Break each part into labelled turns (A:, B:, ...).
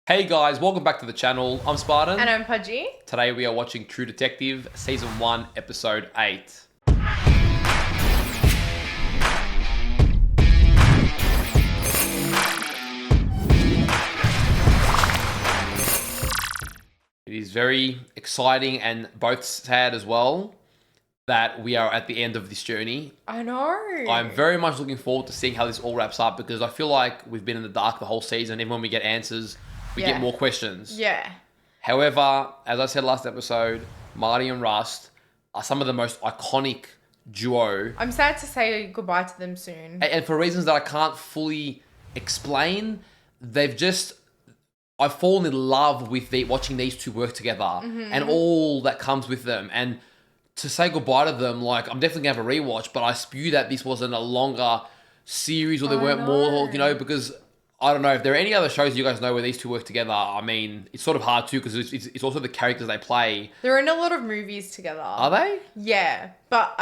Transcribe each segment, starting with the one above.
A: Hey guys, welcome back to the channel. I'm Spartan.
B: And I'm Pudgey.
A: Today we are watching True Detective Season 1, Episode 8. It is very exciting and both sad as well that we are at the end of this journey.
B: I know.
A: I'm very much looking forward to seeing how this all wraps up because I feel like we've been in the dark the whole season. Even when we get answers, we get more questions.
B: Yeah.
A: However, as I said last episode, Marty and Rust are some of the most iconic duo.
B: I'm sad to say goodbye to them soon.
A: And for reasons that I can't fully explain, I've fallen in love with watching these two work together and all that comes with them. And to say goodbye to them, like, I'm definitely going to have a rewatch, but I spew that this wasn't a longer series or there weren't more, because I don't know if there are any other shows you guys know where these two work together. I mean, it's sort of hard too because it's also the characters they play.
B: They're in a lot of movies together.
A: Are they?
B: Yeah, but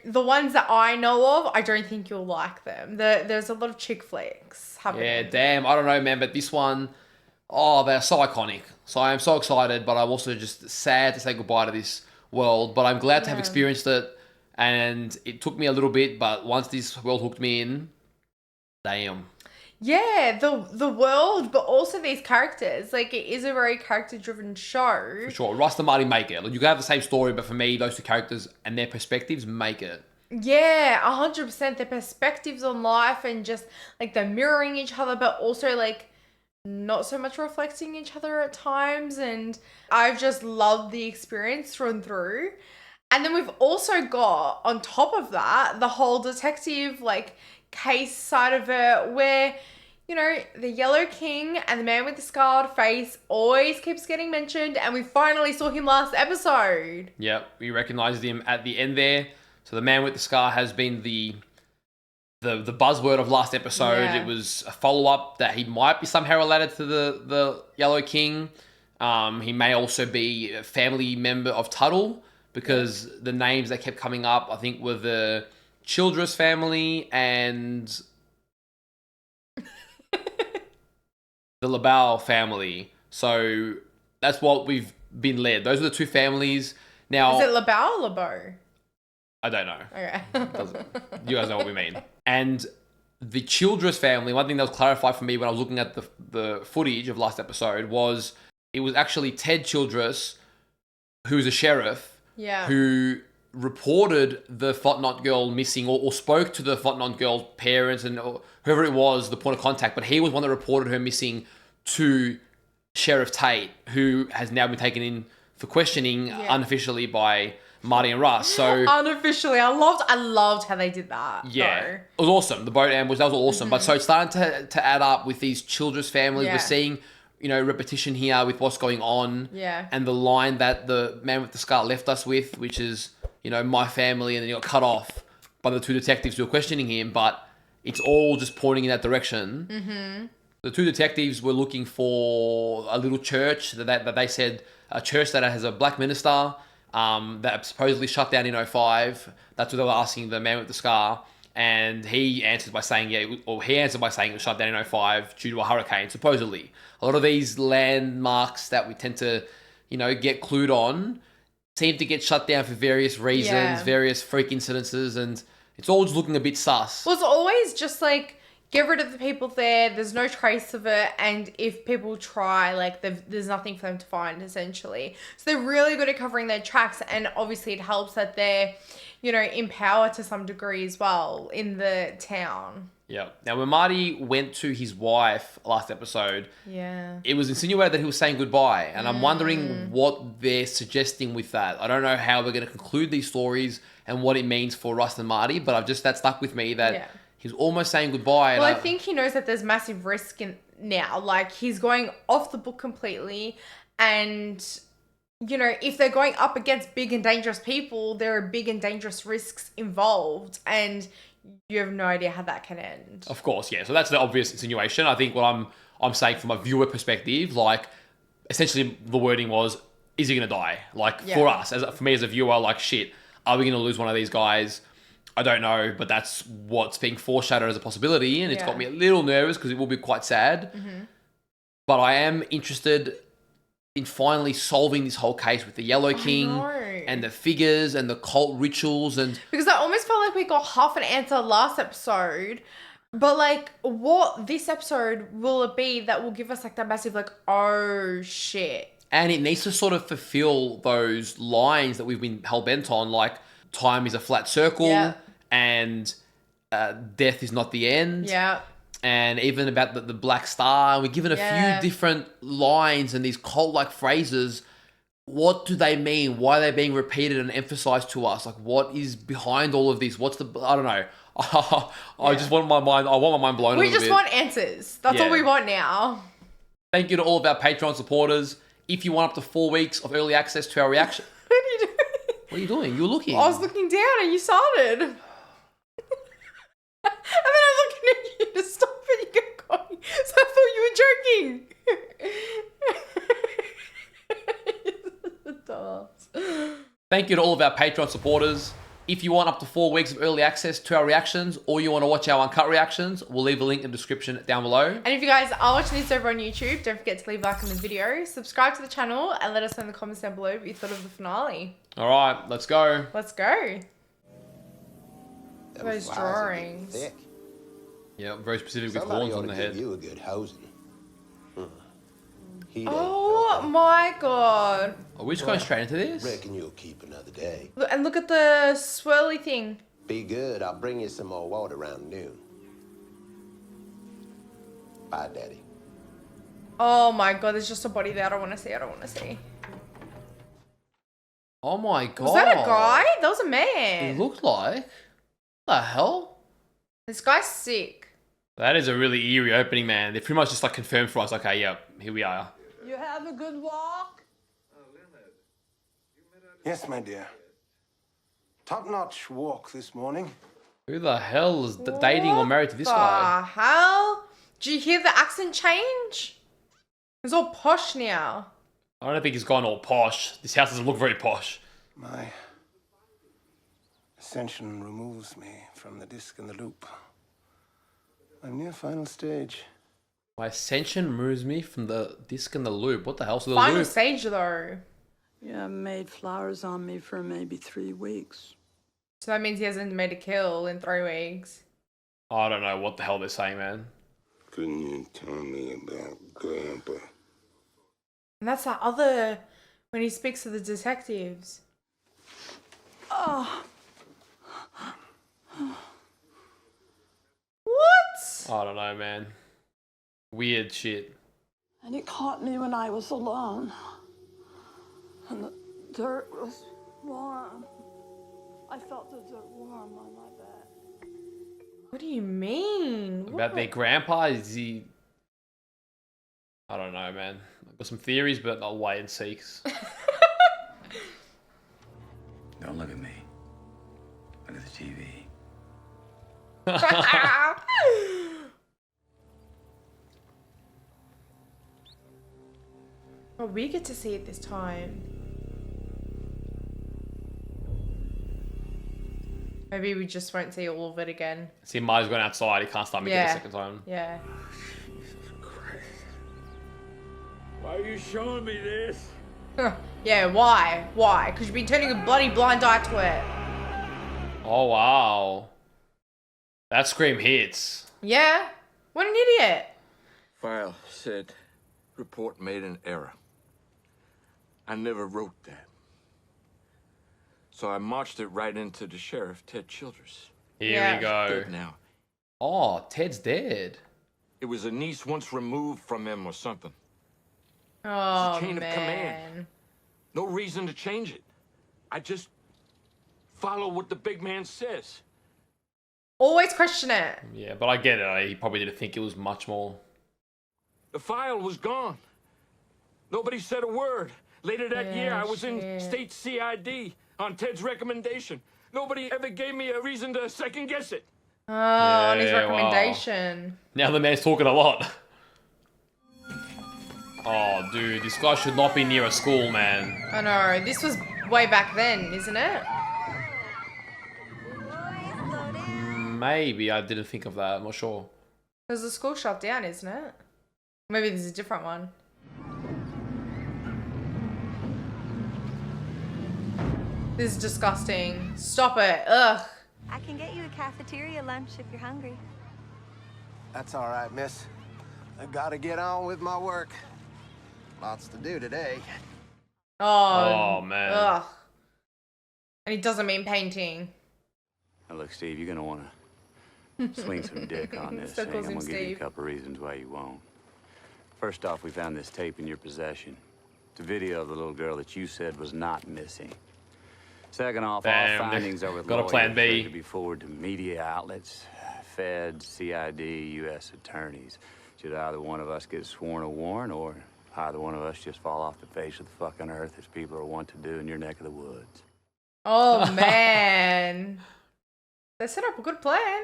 B: the ones that I know of, I don't think you'll like them. There's a lot of chick flicks happening.
A: Yeah, damn. I don't know, man, but this one, they're so iconic. So I am so excited, but I'm also just sad to say goodbye to this world. But I'm glad to have experienced it, and it took me a little bit, but once this world hooked me in, damn.
B: Yeah, the world, but also these characters. Like, it is a very character-driven show.
A: For sure. Rust and Marty make it. Like, you can have the same story, but for me, those two characters and their perspectives make it.
B: Yeah, 100%. Their perspectives on life and just, like, they're mirroring each other, but also, like, not so much reflecting each other at times. And I've just loved the experience through and through. And then we've also got, on top of that, the whole detective, like, case side of it where, the Yellow King and the man with the scarred face always keeps getting mentioned, and we finally saw him last episode.
A: Yep, we recognized him at the end there. So the man with the scar has been the buzzword of last episode.
B: Yeah.
A: It was a follow-up that he might be somehow related to the Yellow King. He may also be a family member of Tuttle because the names that kept coming up, I think, were the Childress family and the LaBelle family. So that's what we've been led. Those are the two families. Now,
B: Is it LaBelle or LeBeau?
A: I don't know.
B: Okay.
A: You guys know what we mean. And the Childress family, one thing that was clarified for me when I was looking at the footage of last episode was it was actually Ted Childress, who's a sheriff, who reported the Fotnot girl missing or spoke to the Fotnot girl's parents and whoever it was, the point of contact, but he was one that reported her missing to Sheriff Tate, who has now been taken in for questioning unofficially by Marty and Russ. So
B: unofficially, I loved how they did that.
A: Yeah,
B: though.
A: It was awesome. The boat ambush, that was awesome. But so it's starting to add up with these Childress families.
B: Yeah.
A: We're seeing, repetition here with what's going on.
B: Yeah.
A: And the line that the man with the scar left us with, which is, my family, and then he got cut off by the two detectives who were questioning him, but it's all just pointing in that direction. Mm-hmm. The two detectives were looking for a little church that they said, a church that has a black minister that supposedly shut down in 2005. That's what they were asking the man with the scar. And he answered by saying, it was shut down in 2005 due to a hurricane, supposedly. A lot of these landmarks that we tend to, get clued on seem to get shut down for various reasons, various freak incidences, and it's all just looking a bit sus.
B: Well, it's always just like, get rid of the people there, there's no trace of it, and if people try, like, there's nothing for them to find, essentially. So they're really good at covering their tracks, and obviously it helps that they're, in power to some degree as well in the town.
A: Yeah. Now, when Marty went to his wife last episode, it was insinuated that he was saying goodbye. And I'm wondering what they're suggesting with that. I don't know how we're going to conclude these stories and what it means for Rust and Marty, but that stuck with me that he's almost saying goodbye.
B: Well, I think he knows that there's massive risk now. Like, he's going off the book completely, and if they're going up against big and dangerous people, there are big and dangerous risks involved, and you have no idea how that can end.
A: Of course, yeah. So that's the obvious insinuation. I think what I'm saying from a viewer perspective, like, essentially the wording was, is he going to die? Like, for us, for me as a viewer, like, shit, are we going to lose one of these guys? I don't know, but that's what's being foreshadowed as a possibility, and it's got me a little nervous because it will be quite sad. But I am interested in finally solving this whole case with the Yellow King and the figures and the cult rituals and...
B: Because I almost felt like we got half an answer last episode. But, like, what this episode will it be that will give us, like, that massive, like, oh, shit.
A: And it needs to sort of fulfill those lines that we've been hell-bent on, like, time is a flat circle and death is not the end.
B: Yeah.
A: And even about the Black Star. We're given a few different lines and these cult-like phrases. What do they mean? Why are they being repeated and emphasized to us? Like, what is behind all of this? What's the... I don't know. I just want my mind... I want my mind blown a little bit.
B: We just want answers. That's all we want now.
A: Thank you to all of our Patreon supporters. If you want up to 4 weeks of early access to our reaction...
B: What are you doing?
A: What are you doing? You're looking.
B: I was looking down and you started. And then I'm looking at you to stop and you kept going. So I thought you were joking.
A: Thank you to all of our Patreon supporters. If you want up to 4 weeks of early access to our reactions or you want to watch our uncut reactions, we'll leave a link in the description down below.
B: And if you guys are watching this over on YouTube, don't forget to leave a like on the video, subscribe to the channel, and let us know in the comments down below what you thought of the finale.
A: All right, let's go.
B: Let's go. Those drawings.
A: Yeah, very specific with horns on the head.
C: You a good housing.
B: Oh my god.
A: Are we just going straight into this?
C: Reckon you'll keep another day.
B: And look at the swirly thing.
C: Be good. I'll bring you some more water around noon. Bye, Daddy.
B: Oh my god, there's just a body there. I don't want to see. I don't want to see.
A: Oh my god.
B: Was that a guy? That was a man.
A: It looked like. What the hell?
B: This guy's sick.
A: That is a really eerie opening, man. They pretty much just like confirmed for us, okay, yeah, here we are.
D: You have a good walk?
E: Yes, my dear. Top-notch walk this morning.
A: Who the hell is dating or married to this guy?
B: What the hell? Did you hear the accent change? It's all posh now.
A: I don't think he's gone all posh. This house doesn't look very posh.
E: My ascension removes me from the disc and the loop. I'm near final stage.
A: My ascension moves me from the disc and the loop. What the hell? So the
B: Final
A: loop...
B: stage though.
D: You haven't made flowers on me for maybe 3 weeks.
B: So that means he hasn't made a kill in 3 weeks.
A: I don't know what the hell they're saying, man.
C: Couldn't you tell me about Grandpa?
B: And that's that other... when he speaks to the detectives.
D: Oh.
B: What?
A: I don't know, man. Weird shit.
D: And it caught me when I was alone. And the dirt was warm. I felt the dirt warm on my back.
B: What do you mean?
A: About their grandpa? Is he... I don't know, man. I've got some theories, but I'll wait and see.
F: Don't look at me. Look at the TV.
B: Oh, we get to see it this time. Maybe we just won't see all of it again.
A: See, Marty's gone outside. He can't start making it the second time.
B: Yeah.
F: Why are you showing me this?
B: Yeah, why? Why? Because you've been turning a bloody blind eye to it.
A: Oh, wow. That scream hits.
B: Yeah? What an idiot.
G: File said report made an error. I never wrote that. So I marched it right into the sheriff, Ted Childers.
A: Here we go.
G: Dead now.
A: Oh, Ted's dead.
G: It was a niece once removed from him or something.
B: Oh,
G: chain of
B: man.
G: command. No reason to change it. I just follow what the big man says.
B: Always question it.
A: Yeah, but I get it. He probably didn't think it was much more.
G: The file was gone. Nobody said a word. Later that year, I was in state CID on Ted's recommendation. Nobody ever gave me a reason to second guess it.
B: Oh, on his
A: wow.
B: recommendation.
A: Now the man's talking a lot. Oh, dude, this guy should not be near a school, man.
B: I know. This was way back then, isn't it?
A: Maybe. I didn't think of that. I'm not sure.
B: Because the school shut down, isn't it? Maybe this is a different one. This is disgusting. Stop it. Ugh.
H: I can get you a cafeteria lunch if you're hungry.
E: That's all right, miss. I gotta get on with my work. Lots to do today.
B: Oh,
A: man.
B: Ugh. And he doesn't mean painting.
F: Now look, Steve, you're gonna wanna swing some dick on this
B: Still
F: thing.
B: calls
F: I'm
B: him
F: gonna give you a
B: Steve.
F: couple reasons why you won't. First off, we found this tape in your possession. It's a video of the little girl that you said was not missing. Second off,
A: Damn,
F: all findings are with
A: got a plan B.
F: lawyers ready to be forwarded to media outlets, feds, CID, U.S. attorneys. Should either one of us get sworn a warrant, or either one of us just fall off the face of the fucking earth, as people are wont to do in your neck of the woods.
B: Oh, man. They set up a good plan.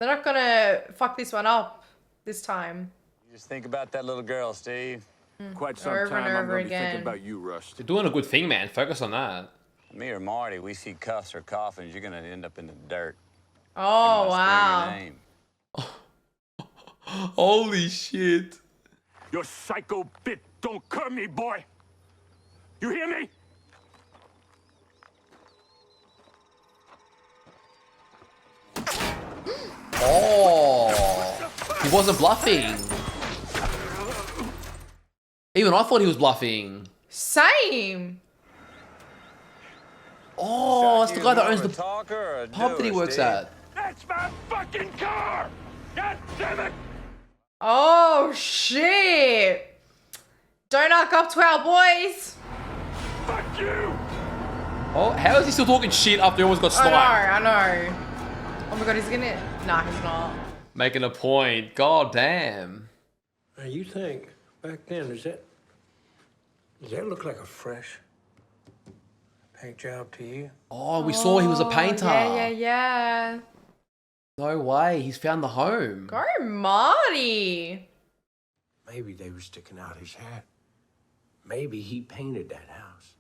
B: They're not gonna fuck this one up this time.
F: You just think about that little girl, Steve.
G: Quite some
B: Over
G: time
B: and
G: I'm
B: over
G: going to be thinking
B: again.
G: about you, Rust.
A: You're doing a good thing, man. Focus on that.
F: Me or Marty, we see cuffs or coffins, you're gonna end up in the dirt.
B: Oh,
F: Must
B: wow.
F: scream your name.
A: Holy shit.
G: Your psycho bit don't curb me, boy. You hear me?
A: Oh. He wasn't bluffing. Even I thought he was bluffing.
B: Same.
A: Oh, it's the guy that owns the
F: talker or a
A: pub that he
F: doer,
A: works
F: Steve?
A: at.
G: That's my fucking car! God damn it!
B: Oh, shit. Don't knock up to our boys.
G: Fuck you!
A: Oh, how is he still talking shit after he almost got sniped?
B: I know. Oh my god, he's gonna... Nah, he's not.
A: Making a point. God damn.
I: Now you think back then, does that look like a fresh paint job to you?
A: Oh, we saw he was a painter.
B: Yeah.
A: No way. He's found the home.
B: Go, Marty.
I: Maybe they were sticking out his hat. Maybe he painted that house.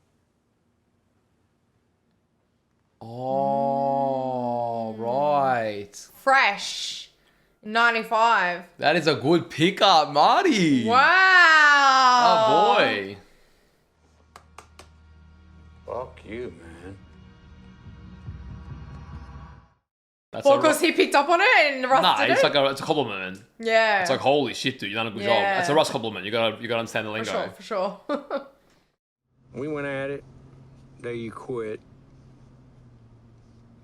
A: Oh, right.
B: Fresh. 95.
A: That is a good pickup, Marty.
B: Wow.
A: Oh, boy.
F: Fuck you, man.
A: That's
B: Well, because he picked up on it and Russ
A: Nah,
B: did
A: it's
B: it.
A: like it's a compliment.
B: Yeah.
A: It's like, holy shit, dude, you done a good job.
B: Yeah.
A: It's a Russ compliment. You gotta understand the lingo.
B: For sure.
I: We went at it. Day you quit.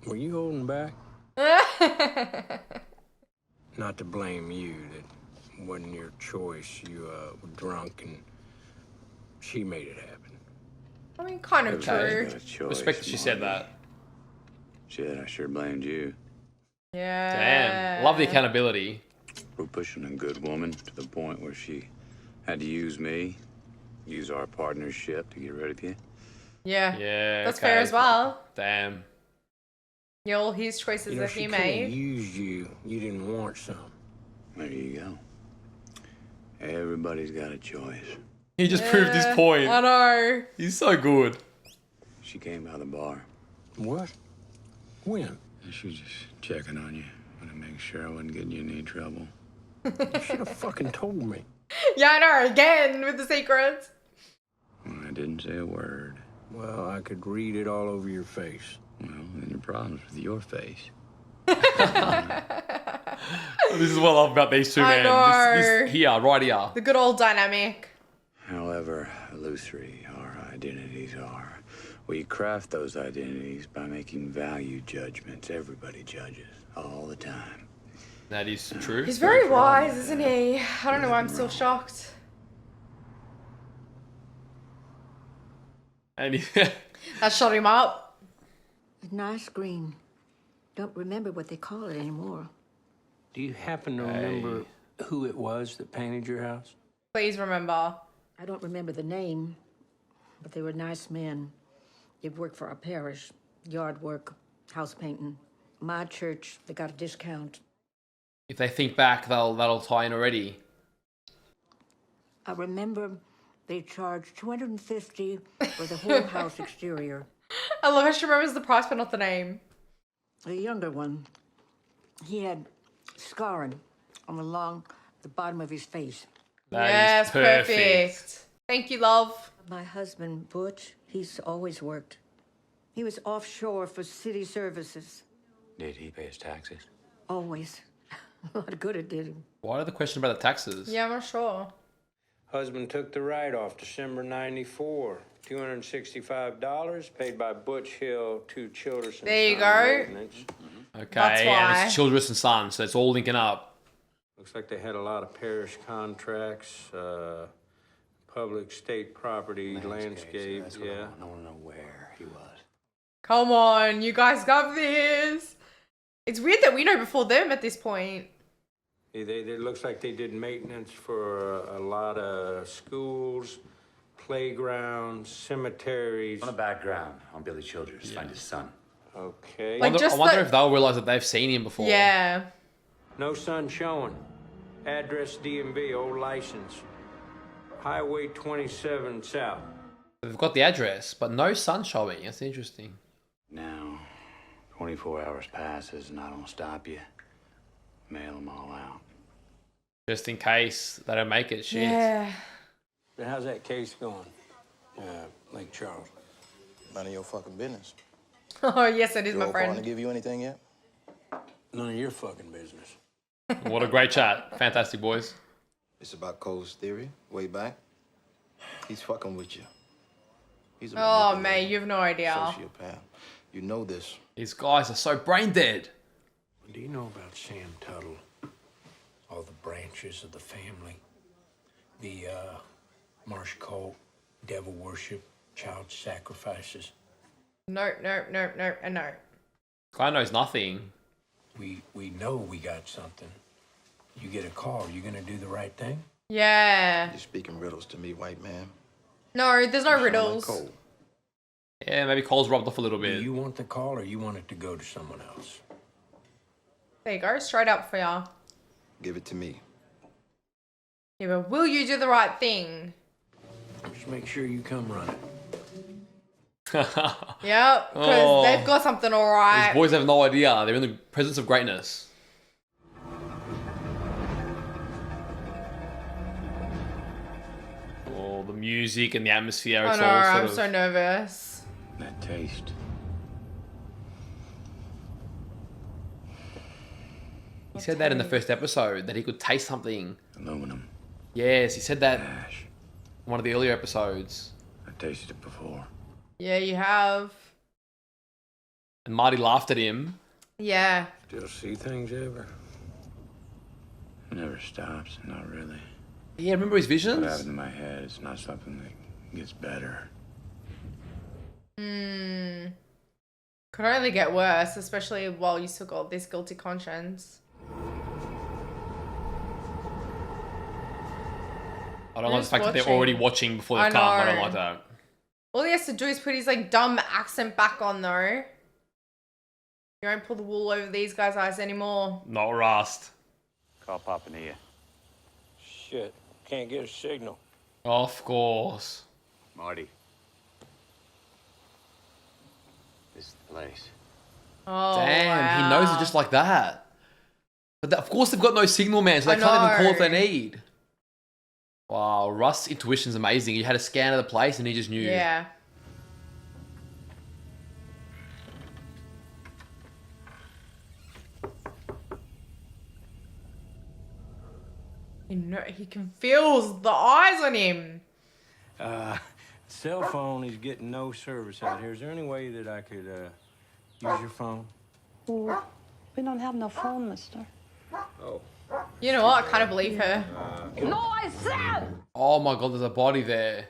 I: Were you holding back? Not to blame you. That wasn't your choice. You were drunk and she made it happen.
B: I mean, kind of
A: Okay.
B: true.
F: Got a choice,
A: Respect that she said
F: Marty.
A: that.
F: Shit, I sure blamed you.
B: Yeah.
A: Damn. Love the accountability.
F: We're pushing a good woman to the point where she had to use me, use our partnership to get rid of you.
B: Yeah.
A: Yeah.
B: That's
A: okay.
B: fair as well.
A: Damn.
B: Yeah, all his choices
I: You know,
B: that
I: she
B: he
I: couldn't
B: made.
I: use you. You didn't want some.
F: There you go. Everybody's got a choice.
A: He just proved his point.
B: I know.
A: He's so good.
F: She came by the bar.
I: What? When?
F: She was just checking on you. Want to make sure I wasn't getting you in any trouble.
I: You should have fucking told me.
B: Yeah, I know. Again with the secrets.
F: I didn't say a word.
I: Well, I could read it all over your face.
F: Well, then your problem's with your face.
A: This is what I love about these two,
B: I
A: man.
B: know.
A: This here, right here.
B: The good old dynamic.
F: However illusory our identities are, we craft those identities by making value judgments. Everybody judges all the time.
A: That is true.
B: He's very wise, isn't he? I don't know why I'm still shocked.
A: And he,
B: That shut him up.
J: A nice green. Don't remember what they call it anymore.
I: Do you happen to remember who it was that painted your house?
B: Please remember.
J: I don't remember the name, but they were nice men. They'd worked for our parish, yard work, house painting. My church, they got a discount.
A: if they think back, that'll tie in already.
J: I remember they charged $250 for the whole house exterior.
B: I love how she remembers the price but not the name.
J: The younger one, he had scarring on the long the bottom of his face.
A: That is perfect.
B: Thank you, love.
J: My husband, Butch, he's always worked. He was offshore for city services.
F: Did he pay his taxes?
J: Always. A lot of good it did him.
A: Why the question about the taxes?
B: Yeah, I'm not sure.
I: Husband took the write-off December 94. $265 paid by Butch Hill to Childress and
B: There you
I: Son
B: go.
I: Maintenance.
A: Okay,
B: That's
A: and
B: why.
A: it's Childress and Son, so it's all linking up.
I: Looks like they had a lot of parish contracts, public state property, landscape,
F: That's what
I: yeah.
F: I want to know where he was.
B: Come on, you guys got this. It's weird that we know before them at this point.
I: It looks like they did maintenance for a lot of schools, playgrounds, cemeteries.
F: On the background on Billy Childress, find his son.
I: Okay.
B: Like,
A: I wonder if they'll realise that they've seen him before.
B: Yeah.
I: No son showing. Address DMV, old license. Highway 27 South.
A: They've got the address, but no sun showing. That's interesting.
F: Now, 24 hours passes and I don't stop you. Mail them all out.
A: Just in case they don't make it. Shit.
B: Yeah.
I: How's that case going? Lake Charles.
E: None of your fucking business.
B: Oh, yes, it is,
E: Your
B: my
E: old partner
B: friend.
E: give you anything yet?
I: None of your fucking business.
A: What a great chat. Fantastic, boys.
E: It's about Cole's theory, way back. He's fucking with you. He's a
B: Oh,
E: manipulator,
B: mate, you have no idea.
E: sociopath. You know this.
A: These guys are so brain dead.
I: Do you know about Sam Tuttle? All the branches of the family. The marsh cult, devil worship, child sacrifices.
B: No, and no.
A: Guy knows nothing.
I: We know we got something. You get a call, you gonna do the right thing?
B: Yeah.
E: You're speaking riddles to me, white man.
B: No, there's no
E: You sound like
B: riddles.
E: Cole.
A: Yeah, maybe Cole's rubbed off a little
I: Do
A: bit.
I: you want the call or you want it to go to someone else?
B: There you go, straight up for ya.
E: Give it to me.
B: Yeah, but will you do the right thing?
I: Just make sure you come running.
B: Yep, because
A: Oh.
B: they've got something all right.
A: These boys have no idea. They're in the presence of greatness. Oh, the music and the atmosphere.
B: I
A: It's
B: know,
A: all sort
B: I'm
A: of...
B: so nervous.
F: That taste.
A: He said that in the first episode, that he could taste something.
F: Aluminum.
A: Yes, he said that
F: Ash.
A: in one of the earlier episodes.
F: I tasted it before.
B: Yeah, you have.
A: And Marty laughed at him.
B: Yeah.
I: Still see things ever?
F: It never stops, not really.
A: Yeah, remember his
F: What
A: visions?
F: happened in my head is not something that gets better.
B: Could only get worse, especially while you still got this guilty conscience.
A: I don't like the
B: Who's
A: fact that they're
B: watching?
A: already watching before they
B: I
A: come. I don't
B: know.
A: like that.
B: All he has to do is put his like dumb accent back on though. You won't pull the wool over these guys' eyes anymore.
A: Not Rust.
F: Call Papa Nia.
I: Shit, can't get a signal.
A: Of course.
F: Marty. This is the place.
B: Oh,
A: Damn, he knows it just like that. But of course they've got no signal, man, so they
B: I
A: can't even call if they
B: know.
A: need. Wow, Rust's intuition's amazing. He had a scan of the place and he just knew.
B: Yeah. He can feel the eyes on him.
I: Cell phone is getting no service out here. Is there any way that I could use your phone?
D: Oh, we don't have no phone, mister.
I: Oh.
B: You know what? I kind of believe her.
D: No, I said!
A: Oh my god, there's a body there.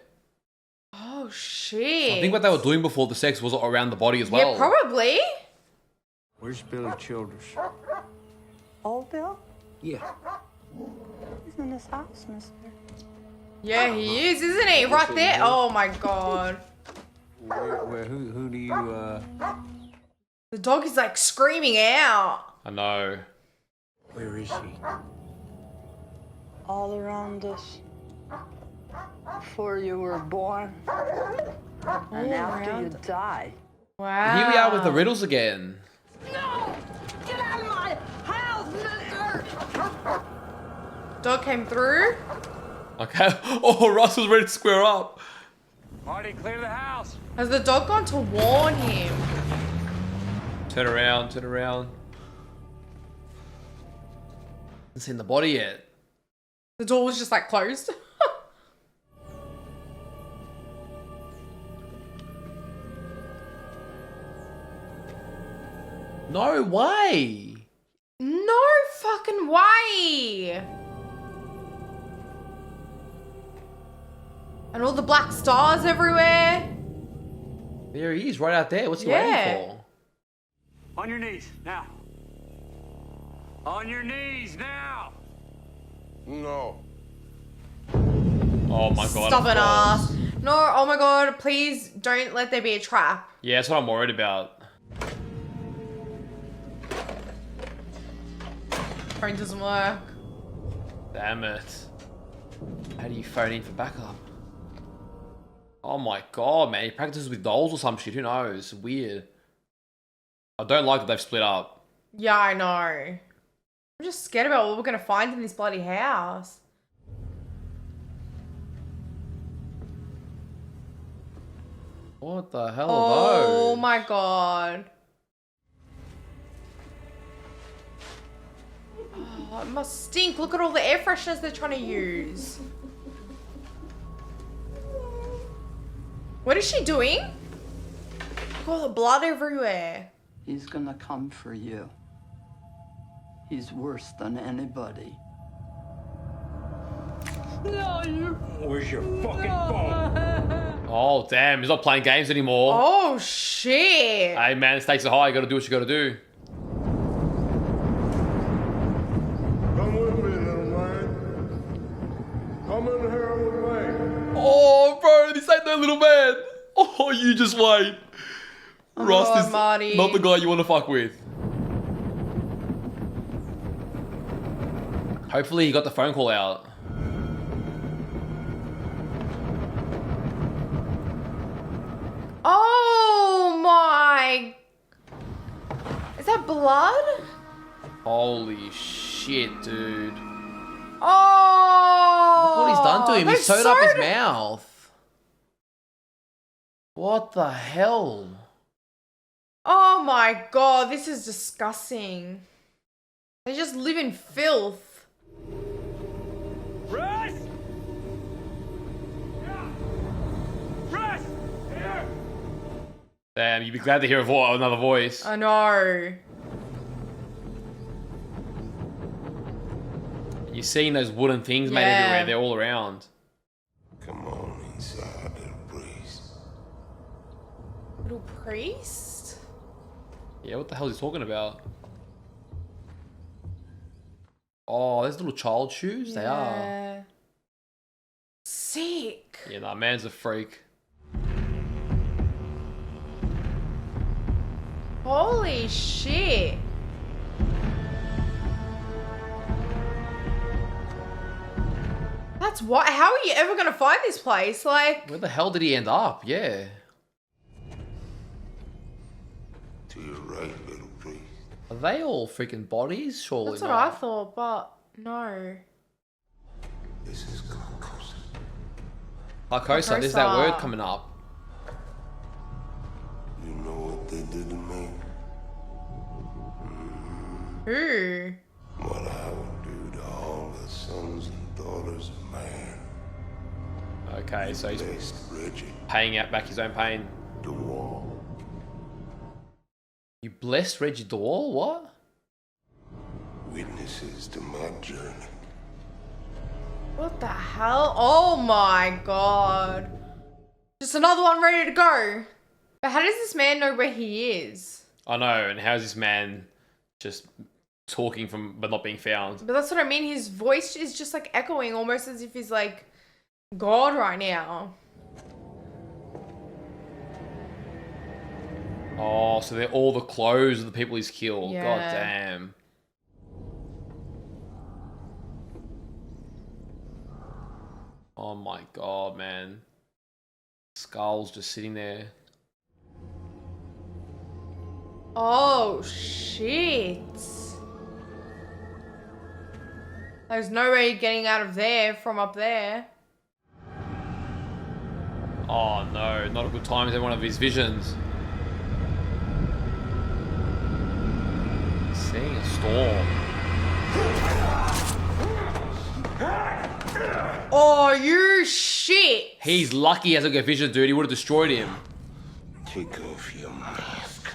B: Oh shit.
A: I think what they were doing before the sex was around the body as well.
B: Yeah, probably.
I: Where's Billy Childress?
D: Old Bill?
I: Yeah.
D: He's in this house, mister.
B: Yeah, he is, isn't he? Right there. Oh my god.
I: Who do you,
B: The dog is like screaming out.
A: I know.
I: where is he?
D: All around us. Before you were born. And after you die.
B: Wow.
A: Here we are with the riddles again.
D: No! Get out of my house, mister!
B: Dog came through.
A: Okay. Oh, Russell's ready to square up.
F: Marty, clear the house.
B: Has the dog gone to warn him?
A: Turn around, turn around. Haven't seen the body yet.
B: The door was just like closed.
A: No way.
B: No fucking way. And all the black stars everywhere.
A: There he is, right out there. What's he
B: Yeah.
A: waiting for?
F: On your knees, now. On your knees, now.
C: No.
A: Oh my god.
B: Stubborn
A: of
B: ass.
A: course.
B: No, oh my god, please don't let there be a trap.
A: Yeah, that's what I'm worried about.
B: Phone doesn't work.
A: Damn it. How do you phone in for backup? Oh my god, man. He practices with dolls or some shit. Who knows? It's weird. I don't like that they've split up.
B: Yeah, I know. I'm just scared about what we're gonna find in this bloody house.
A: What the hell
B: Oh
A: are those?
B: my god. Oh, it must stink. Look at all the air fresheners they're trying to use. What is she doing? Look at all the blood everywhere.
D: He's gonna come for you. He's worse than anybody.
I: Where's your fucking phone?
A: Oh, damn. He's not playing games anymore.
B: Oh shit.
A: Hey, man. Stakes are high. You gotta do what you gotta do.
C: Come with me, little man. Come in here with me.
A: Oh, bro. This ain't no little man. Oh, you just wait. Rust
B: God,
A: is
B: Marty.
A: not the guy you want to fuck with. Hopefully he got the phone call out.
B: Oh my. Is that blood?
A: Holy shit, dude.
B: Oh.
A: Look what he's done to him.
B: They've
A: He's sewed up his
B: sewed-
A: mouth. What the hell?
B: Oh my god, this is disgusting. They just live in filth.
F: Russ! Russ! Here!
A: Damn, you'd be glad to hear another voice.
B: I know.
A: You're seeing those wooden things made
B: Yeah.
A: everywhere. They're all around.
C: Come on inside, little priest.
B: Little priest?
A: Yeah, what the hell is he talking about? Oh, there's little child shoes. They are.
B: Yeah. Sick.
A: Yeah, nah, man's a freak.
B: Holy shit. That's what. How are you ever gonna find this place? Like,
A: Where the hell did he end up? Yeah.
C: To your right, little priest.
A: Are they all freaking bodies? Surely
B: that's what
A: not.
B: I thought, but no.
C: This is Carcosa.
A: Carcosa, there's that
B: Carcosa.
A: word coming up.
C: You know what they did to me?
B: Who?
C: What I would do to all the sons and daughters of man.
A: Okay, so he's
C: Placed Reggie
A: paying out back his own pain.
C: the wall.
A: You blessed Reggie Dewall? What?
C: Witnesses to my journey.
B: What the hell? Oh my god. Just another one ready to go. But how does this man know where he is?
A: I know, and how's this man just talking from but not being found?
B: But that's what I mean. His voice is just like echoing almost as if he's like God right now.
A: Oh, so they're all the clothes of the people he's killed.
B: Yeah.
A: God damn. Oh my god, man. Skull's just sitting there.
B: Oh shit. There's no way getting out of there from up there.
A: Oh no, not a good time. He's had one of his visions. Seeing a storm.
B: Oh, you shit!
A: He's lucky he hasn't got vision, dude. He would have destroyed him.
C: Take off your mask.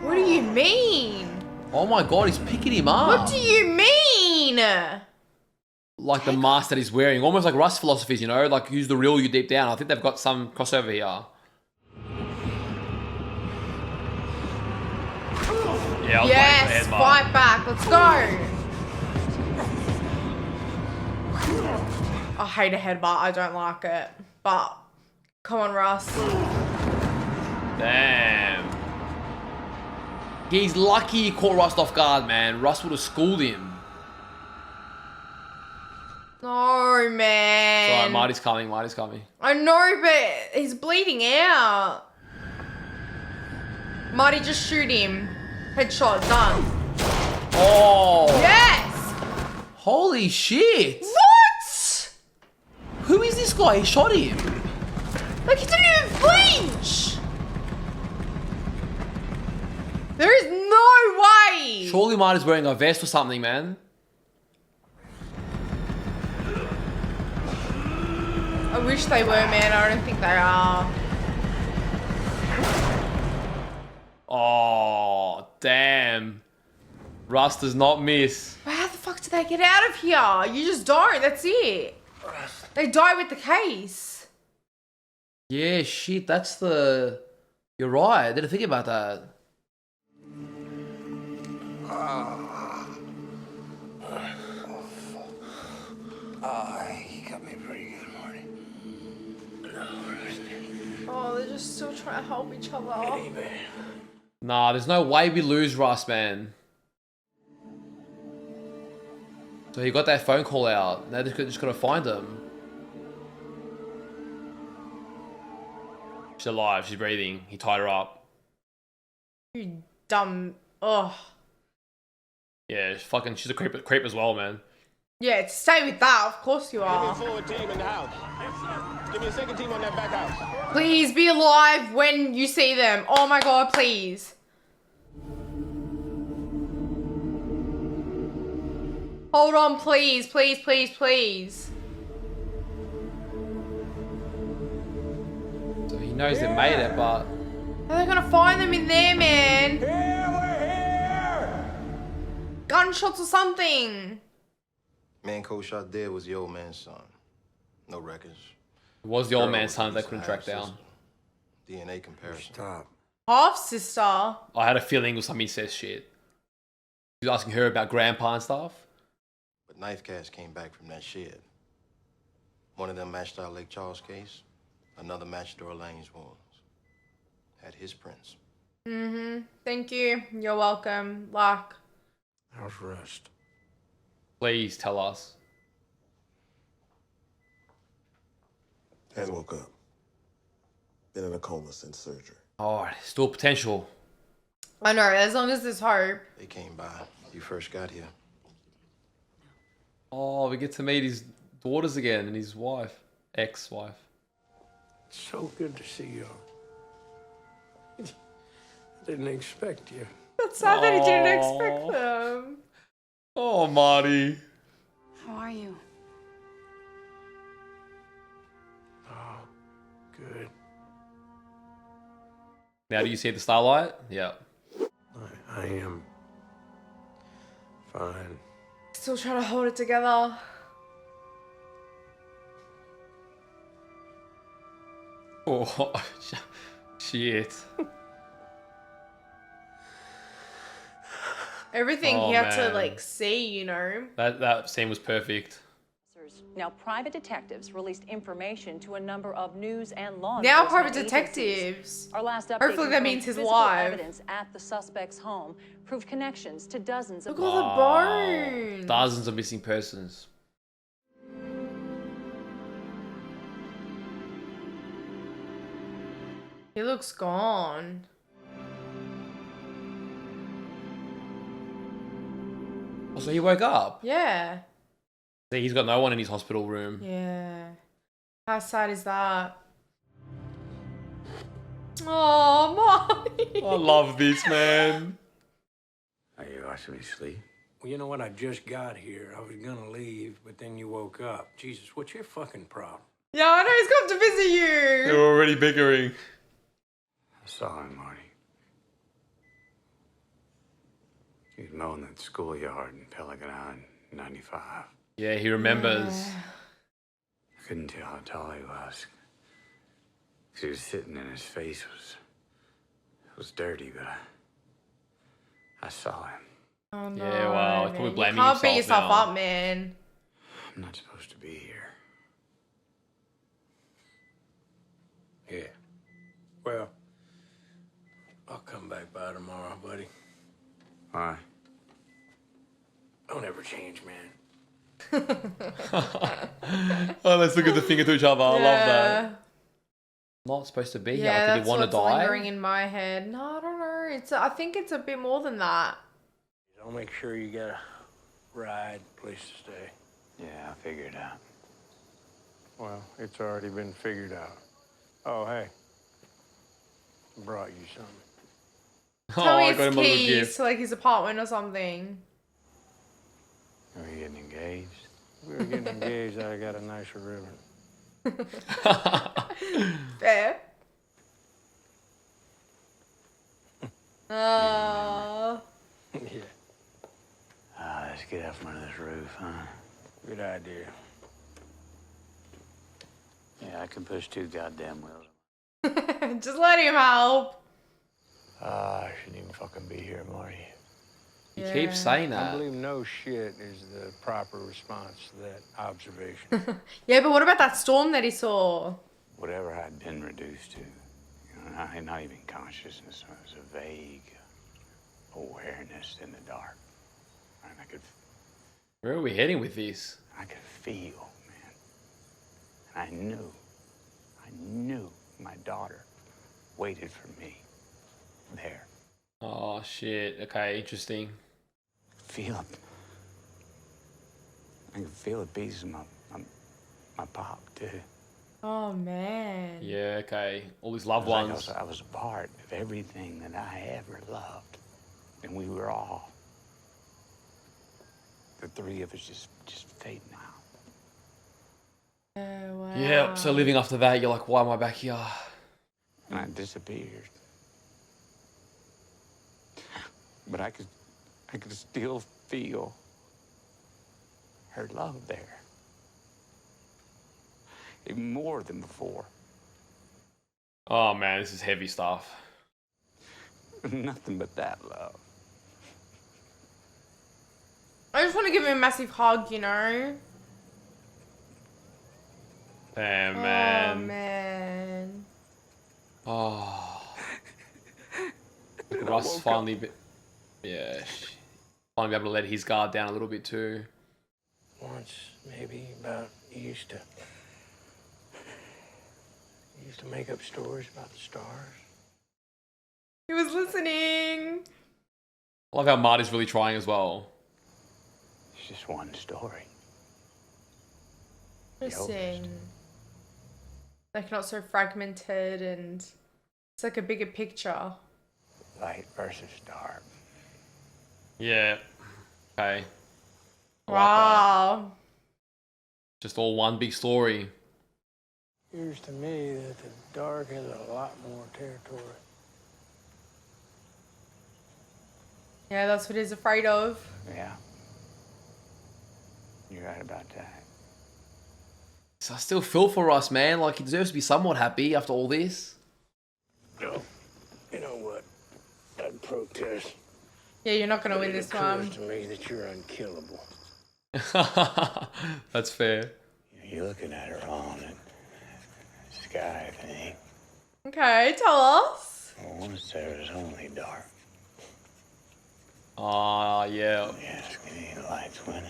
B: What do you mean?
A: Oh my god, he's picking him up.
B: What do you mean?
A: Like the mask that he's wearing. Almost like Rust philosophies, you know? Like, who's the real you deep down? I think they've got some crossover here. Yeah, I was waiting for the
B: Yes,
A: headbutt.
B: fight back. Let's go. I hate a headbutt. I don't like it. But come on, Russ.
A: Damn. He's lucky he caught Rust off guard, man. Rust would have schooled him.
B: No, man.
A: It's alright, Marty's coming. Marty's coming.
B: I know, but he's bleeding out. Marty, just shoot him. Headshot, done.
A: Oh.
B: Yes!
A: Holy shit.
B: What?
A: Who is this guy? He shot him.
B: Like, he didn't even flinch! There is no way!
A: Surely Marty's wearing a vest or something, man.
B: I wish they were, man. I don't think they are.
A: Oh, damn. Rust does not miss.
B: But how the fuck do they get out of here? You just don't. That's it. They die with the case.
A: Yeah, shit, that's the... You're right. I didn't think about that.
I: He got me pretty good, Marty.
B: Oh, they're just still trying to help each other.
A: Nah, there's no way we lose Rust, man. So he got that phone call out. Now they're just gotta find him. She's alive. She's breathing. He tied her up.
B: You dumb. Ugh.
A: Yeah, she's a creep as well, man.
B: Yeah, stay with that. Of course you are.
E: Forward team in the house. Give me a second team on that back house.
B: Please be alive when you see them. Oh my god, please. Hold on, please, please, please, please.
A: So he knows they made it, but...
B: How are they gonna find them in there, man?
C: Here, we're here!
B: Gunshots or something.
E: Man Cole shot dead was the old man's son. No records.
A: It was the old
E: Girl
A: man's son
E: was
A: they couldn't track down.
E: DNA comparison.
I: Stop.
B: Half sister.
A: I had a feeling it was some incest shit. He was asking her about grandpa and stuff.
E: But knife casts came back from that shed. One of them matched our Lake Charles case. Another matched Dora Lane's wounds. Had his prints.
B: Mm-hmm. Thank you. You're welcome. Luck.
I: How's Rust?
A: Please tell us.
K: Hasn't woke up. Been in a coma since surgery.
A: Oh, still potential.
B: I know, as long as there's hope.
E: They came by. You first got here.
A: Oh, we get to meet his daughters again and his wife. Ex-wife.
I: So good to see you. Didn't expect you.
B: That's sad that he didn't expect them.
A: Oh, Marty.
H: How are you?
I: Oh, good.
A: Now do you see the starlight? Yeah.
I: I am fine.
B: Still trying to hold it together.
A: Oh, shit.
B: Everything
A: Oh,
B: he had
A: man.
B: to like see, you know.
A: That scene was perfect.
L: Now, private detectives released information to a number of news and law
B: Now
L: enforcement
B: private detectives.
L: Our last update
B: Hopefully that
L: confirmed
B: means he's
L: physical
B: alive.
L: evidence at the suspect's home proved connections to dozens of...
B: Look at all the bones.
A: Dozens of missing persons.
B: He looks gone.
A: So he woke up.
B: Yeah.
A: See, he's got no one in his hospital room.
B: Yeah. How sad is that? Oh, Marty.
A: I love this, man.
F: Are you watching me sleep?
I: Well, you know what? I just got here. I was gonna leave, but then you woke up. Jesus, what's your fucking problem?
B: Yeah, I know he's come to visit you.
A: They're already bickering.
F: I saw him, Marty. He was mowing that schoolyard in Pelican Island, 95.
A: Yeah, he remembers.
F: I couldn't tell how tall he was. 'Cause he was sitting and his face was dirty, but I saw him.
B: Oh no.
A: Yeah, wow. He's
B: Man.
A: probably
B: You
A: blaming
B: can't beat
A: himself
B: yourself
A: now.
B: up, man.
F: I'm not supposed to be here.
I: Yeah. Well, I'll come back by tomorrow, buddy.
F: Why?
I: Don't ever change, man.
A: Oh, let's look at the finger to each other. I love
B: Yeah.
A: that. Not supposed to be here.
B: Yeah,
A: Like, did
B: that's
A: he want to
B: what's
A: die?
B: lingering in my head. No, I don't know. I think it's a bit more than that.
I: I'll make sure you got a ride, place to stay.
F: Yeah, I'll figure it out.
I: Well, it's already been figured out. Oh, hey. Brought you something.
A: Oh,
B: Tell me
A: I got him
B: it's
A: a little
B: keys
A: gift.
B: to like his apartment or something.
F: Are we getting engaged?
I: If we were getting engaged, I'd have got a nicer ribbon.
B: Fair. Oh.
I: Yeah.
F: Let's get out from under this roof, huh?
I: Good idea.
F: Yeah, I can push 2 goddamn wheels.
B: Just let him help.
F: I shouldn't even fucking be here, Marty.
A: He keeps saying
I: I
A: that.
I: believe no shit is the proper response to that observation.
B: Yeah, but what about that storm that he saw?
F: Whatever I'd been reduced to, not even consciousness, it was a vague awareness in the dark. And
A: Where are we heading with this?
F: I could feel, man. And I knew my daughter waited for me there.
A: Oh, shit. Okay, interesting.
F: Feel it. I can feel a piece of my pop, too.
B: Oh man.
A: Yeah, okay. All these loved
F: It was
A: ones.
F: like I was a part of everything that I ever loved. And we were all, the 3 of us just fading out.
B: Oh, wow.
A: Yeah, so living after that, you're like, why am I back here?
F: And I disappeared. But I could still feel her love there. Even more than before.
A: Oh, man, this is heavy stuff.
F: Nothing but that love.
B: I just want to give him a massive hug, you know?
A: Damn,
B: Oh,
A: man.
B: man.
A: Oh. Russ finally... finally be able to let his guard down a little bit too.
I: Once, maybe, about you used to make up stories about the stars.
B: He was listening.
A: I love how Marty's really trying as well.
F: It's just one story.
B: Interesting. Like not so fragmented and it's like a bigger picture.
F: Light versus dark.
A: Yeah. Okay. I like that.
B: Wow.
A: Just all one big story.
I: Appears to me that the dark has a lot more territory.
B: Yeah, that's what he's afraid of.
F: Yeah. You're right about that.
A: So I still feel for Russ, man. Like, he deserves to be somewhat happy after all this.
I: No. You know what? I'd protest.
B: Yeah, you're not going to
I: But
B: win
I: it
B: this
I: occurs
B: one.
I: to me that you're unkillable.
A: That's fair.
F: You're looking at her on the sky, I think.
B: Okay, tell us.
F: Well, once there was only dark.
A: Ah, yeah.
F: Yes, any lights winning.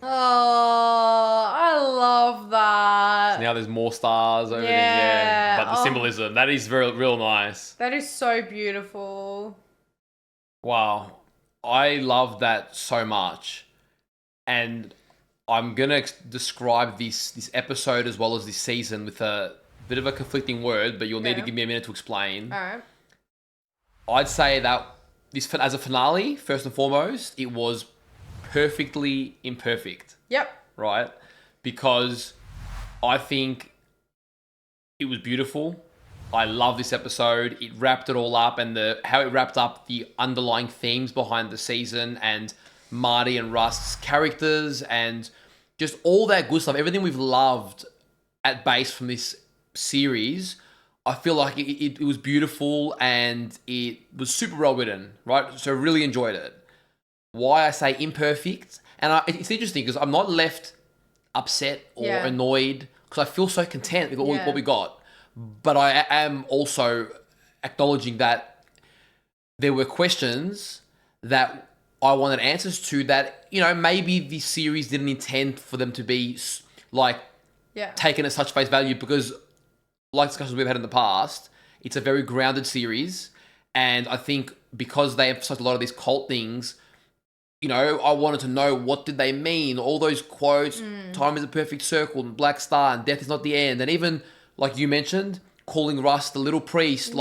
B: Oh, I love that.
A: Now there's more stars, everything,
B: Yeah.
A: But the
B: Oh.
A: symbolism, that is real nice.
B: That is so beautiful.
A: Wow. I love that so much. And I'm going to describe this episode as well as this season with a bit of a conflicting word, but you'll need to give me a minute to explain.
B: All right.
A: I'd say that this, as a finale, first and foremost, it was perfectly imperfect.
B: Yep.
A: Right? Because I think it was beautiful. I love this episode. It wrapped it all up, and how it wrapped up the underlying themes behind the season, and Marty and Rust's characters, and just all that good stuff. Everything we've loved at base from this series, I feel like it was beautiful, and it was super well written, right? So I really enjoyed it. Why I say imperfect, and it's interesting because I'm not left upset or annoyed because I feel so content with what we got. But I am also acknowledging that there were questions that I wanted answers to that, maybe the series didn't intend for them to be taken at such face value, because like discussions we've had in the past, it's a very grounded series. And I think because they emphasize a lot of these cult things, I wanted to know, what did they mean? All those quotes, time is a perfect circle, and Black Star, and death is not the end. And even, like you mentioned, calling Russ the little priest,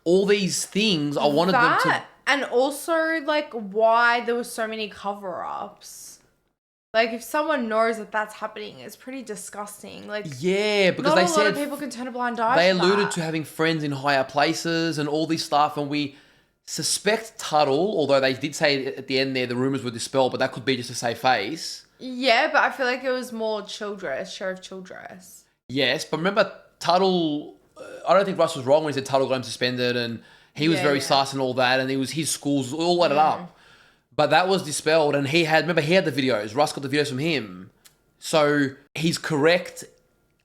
A: all these things, I wanted them to...
B: And also, why there were so many cover-ups. If someone knows that that's happening, it's pretty disgusting.
A: Yeah, because
B: they said... Not a lot of people can turn a blind eye
A: They
B: to
A: alluded
B: that.
A: to having friends in higher places and all this stuff, and we suspect Tuttle, although they did say at the end there the rumours were dispelled, but that could be just to save face.
B: Yeah, but I feel like it was more Sheriff Childress.
A: Yes, but remember Tuttle... I don't think Russ was wrong when he said Tuttle got him suspended, and he was very sus and all that, and it was his schools all added up. But that was dispelled, and he had the videos. Russ got the videos from him. So he's correct.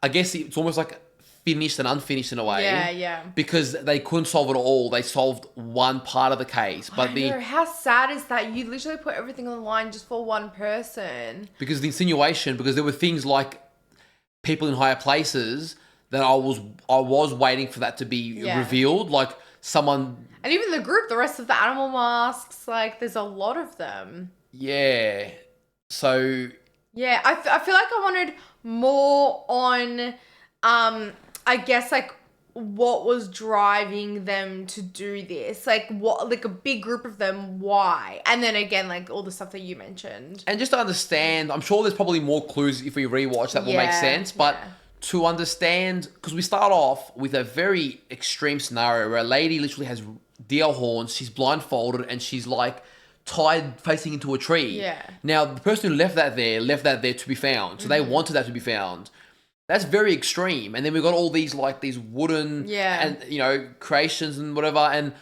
A: I guess it's almost like finished and unfinished in a way.
B: Yeah.
A: Because they couldn't solve it all. They solved one part of the case. But
B: I know, how sad is that? You literally put everything on the line just for one person.
A: Because the insinuation, because there were things like people in higher places that I was waiting for that to be revealed. Like someone...
B: And even the group, the rest of the animal masks, there's a lot of them.
A: Yeah. So...
B: Yeah, I feel like I wanted more on, I guess, what was driving them to do this. What, a big group of them, why? And then again, all the stuff that you mentioned.
A: And just to understand, I'm sure there's probably more clues if we rewatch that will make sense, but... To understand, because we start off with a very extreme scenario where a lady literally has deer horns, she's blindfolded, and she's tied facing into a tree.
B: Yeah.
A: Now, the person who left that there to be found. So they wanted that to be found. That's very extreme. And then we've got all these these wooden and creations and whatever. And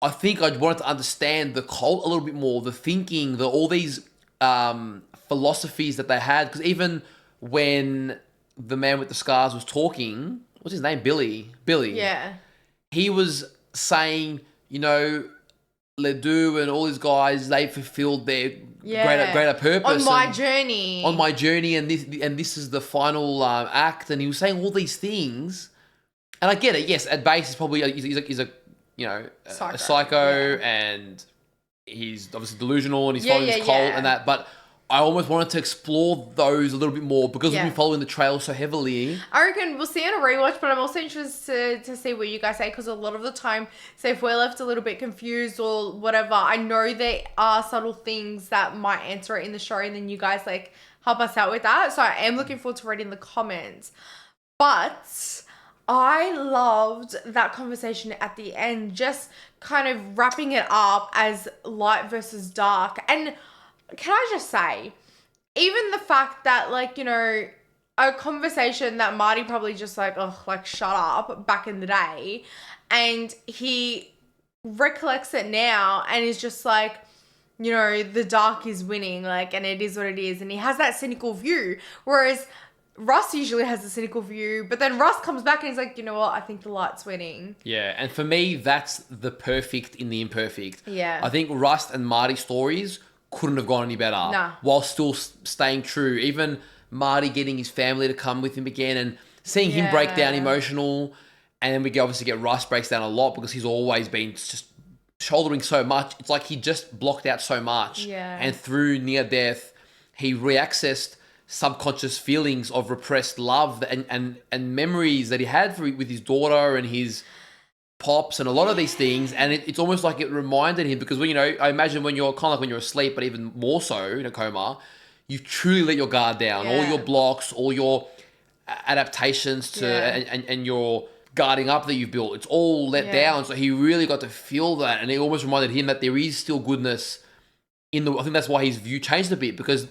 A: I think I wanted to understand the cult a little bit more, the thinking, all these philosophies that they had. Because even when the man with the scars was talking, what's his name? Billy.
B: Yeah.
A: He was saying, Ledoux and all these guys, they fulfilled their greater purpose.
B: On my journey. And this is the final act. And he was saying all these things. And I get it. Yes, at base, he's probably, he's a psycho, and he's obviously delusional, and he's following his cult and that. But I almost wanted to explore those a little bit more because we've been following the trail so heavily. I reckon we'll see on a rewatch, but I'm also interested to see what you guys say, because a lot of the time, say if we're left a little bit confused or whatever, I know there are subtle things that might answer it in the show, and then you guys help us out with that. So I am looking forward to reading the comments. But I loved that conversation at the end, just kind of wrapping it up as light versus dark. And can I just say, even the fact that, a conversation that Marty probably just shut up back in the day, and he recollects it now and is just the dark is winning, and it is what it is. And he has that cynical view, whereas Russ usually has a cynical view, but then Russ comes back and he's like, you know what, I think the light's winning.
A: Yeah, and for me, that's the perfect in the imperfect.
B: Yeah.
A: I think Russ and Marty's stories couldn't have gone any better.
B: Nah.
A: While still staying true. Even Marty getting his family to come with him again and seeing him break down emotional. And then we obviously get Russ breaks down a lot because he's always been just shouldering so much. It's like he just blocked out so much.
B: Yeah.
A: And through near death, he reaccessed subconscious feelings of repressed love and memories that he had with his daughter and his pops and a lot of these things. And it's almost like it reminded him, because when, I imagine when you're kind of like when you're asleep, but even more so in a coma, you truly let your guard down. All your blocks, all your adaptations to and your guarding up that you've built, it's all let down. So he really got to feel that, and it almost reminded him that there is still goodness in the. I think that's why his view changed a bit, because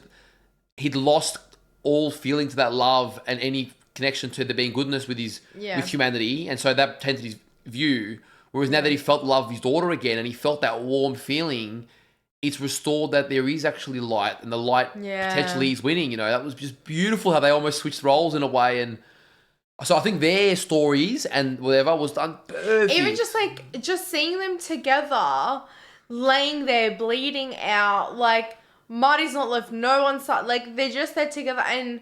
A: he'd lost all feeling to that love and any connection to there being goodness with with humanity, and so that tainted his view. Whereas now that he felt the love of his daughter again and he felt that warm feeling, it's restored that there is actually light, and the light potentially is winning. That was just beautiful how they almost switched roles in a way. And so I think their stories and whatever was done perfect.
B: Even just seeing them together, laying there bleeding out, like Marty's not left no one side, like they're just there together, and